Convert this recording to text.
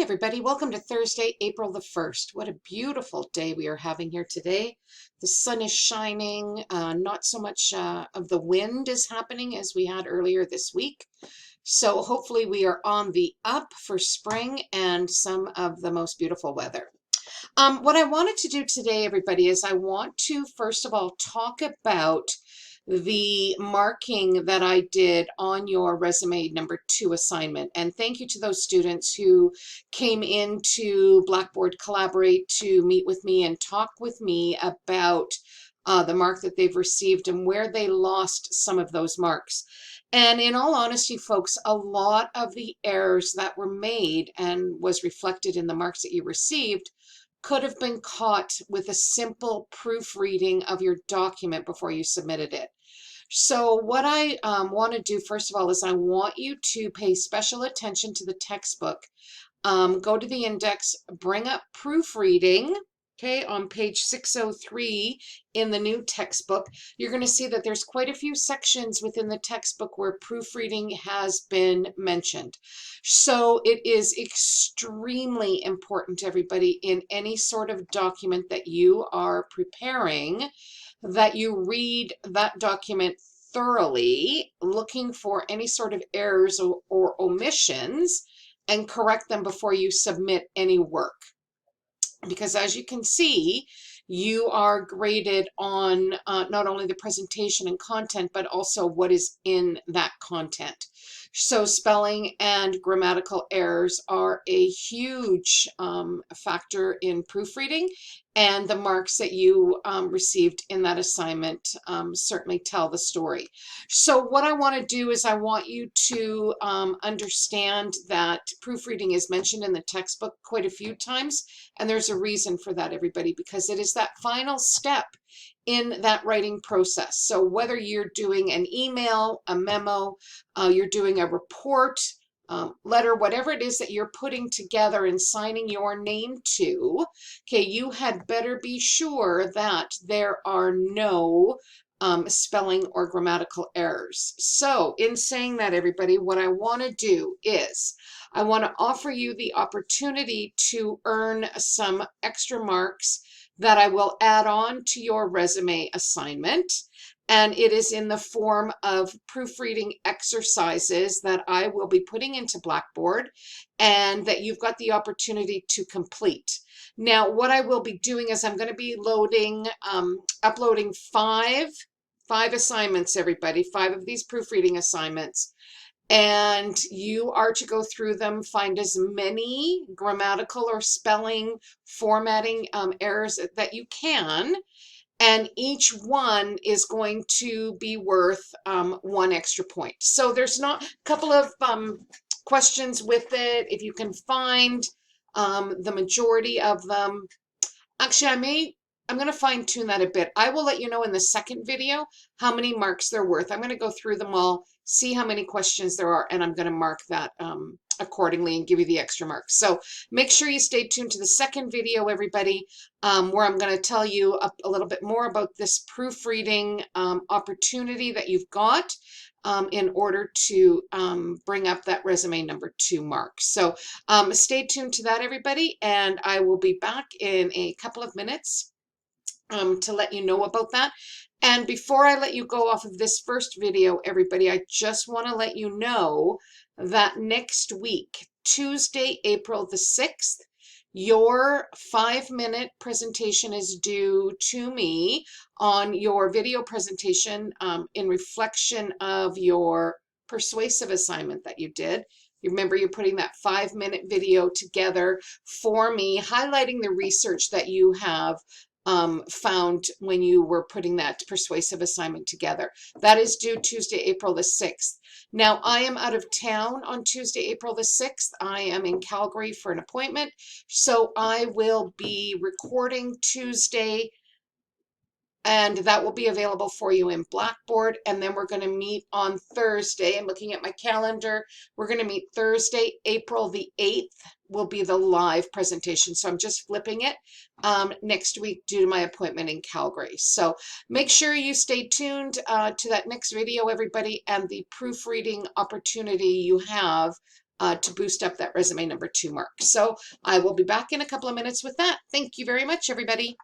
everybody, welcome to Thursday, April the 1st. What a beautiful day we are having here today. The sun is shining, not so much of the wind is happening as we had earlier this week. So hopefully we are on the up for spring and some of the most beautiful weather. What I wanted to do today, everybody, is I want to first of all talk about the marking that I did on your resume number 2 assignment. And thank you to those students who came into Blackboard Collaborate to meet with me and talk with me about the mark that they've received and where they lost some of those marks. And in all honesty, folks, a lot of the errors that were made and was reflected in the marks that you received could have been caught with a simple proofreading of your document before you submitted it. So what I want to do, first of all, is I want you to pay special attention to the textbook. Go to the index, bring up proofreading, okay, on page 603 in the new textbook. You're going to see that there's quite a few sections within the textbook where proofreading has been mentioned. So it is extremely important, everybody, in any sort of document that you are preparing, that you read that document thoroughly, looking for any sort of errors or omissions, and correct them before you submit any work. Because as you can see, you are graded on not only the presentation and content, but also what is in that content. So spelling and grammatical errors are a huge factor in proofreading, and the marks that you received in that assignment certainly tell the story. So what I want to do is I want you to understand that proofreading is mentioned in the textbook quite a few times, and there's a reason for that, everybody, because it is that final step in that writing process. So whether you're doing an email, a memo, you're doing a report, letter, whatever it is that you're putting together and signing your name to, okay, you had better be sure that there are no spelling or grammatical errors. So in saying that, everybody, what I want to do is I want to offer you the opportunity to earn some extra marks that I will add on to your resume assignment. And it is in the form of proofreading exercises that I will be putting into Blackboard and that you've got the opportunity to complete. Now, what I will be doing is I'm going to be uploading five assignments, everybody, 5 of these proofreading assignments. And you are to go through them, find as many grammatical or spelling, formatting errors that you can. And each one is going to be worth 1 extra point. So there's not a couple of questions with it. If you can find the majority of them, actually, I'm going to fine tune that a bit. I will let you know in the second video how many marks they're worth. I'm going to go through them all, see how many questions there are, and I'm going to mark that accordingly and give you the extra marks. So make sure you stay tuned to the second video, everybody, where I'm going to tell you a little bit more about this proofreading opportunity that you've got in order to bring up that resume number 2 mark. So stay tuned to that, everybody, and I will be back in a couple of minutes to let you know about that. And before I let you go off of this first video, everybody, I just want to let you know that next week, Tuesday, April the 6th, your 5-minute presentation is due to me on your video presentation in reflection of your persuasive assignment that you did. You remember you're putting that 5-minute video together for me, highlighting the research that you have found when you were putting that persuasive assignment together. That is due Tuesday, April the 6th. Now, I am out of town on Tuesday, April the 6th. I am in Calgary for an appointment, so I will be recording Tuesday, and that will be available for you in Blackboard. And then we're going to meet on Thursday. I'm looking at my calendar. We're going to meet Thursday, April the 8th will be the live presentation. So I'm just flipping it next week due to my appointment in Calgary. So make sure you stay tuned to that next video, everybody, and the proofreading opportunity you have to boost up that resume number 2 mark. So I will be back in a couple of minutes with that. Thank you very much, everybody.